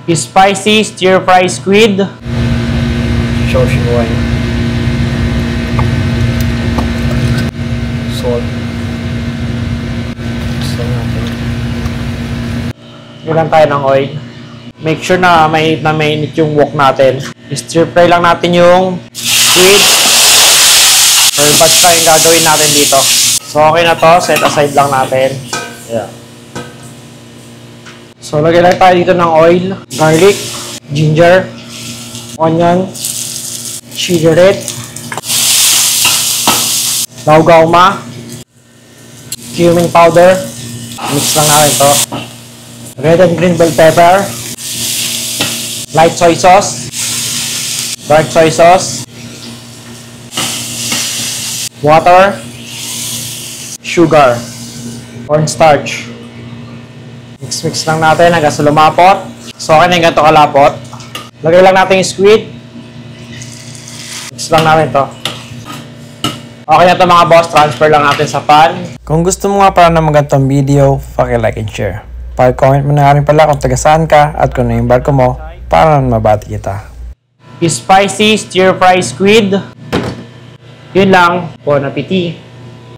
Spicy stir-fry squid. Shoshimoy. Salt. Gusto natin. Ilan tayo ng oil. Make sure na mainit yung wok natin. Stir-fry lang natin yung squid. Third batch pa yung gagawin natin dito. So okay na to. Set aside lang natin. Yeah. So, lagay lang tayo dito ng oil, garlic, ginger, onion, chili red, laugauma, cumin powder. Mix lang natin to. Red and green bell pepper, light soy sauce, dark soy sauce, water, sugar, cornstarch. Mix lang natin hanggang sa lumapot. So, okay na yung ganito kalapot. Lagay lang natin yung squid. Mix lang natin to. Okay na to mga boss. Transfer lang natin sa pan. Kung gusto mo nga para na magandang video, paki-like and share. Paki-comment mo na rin pala kung taga saan ka at kung ano yung barko mo para mabati kita. Spicy stir-fry squid. Yun lang. Bon appetit.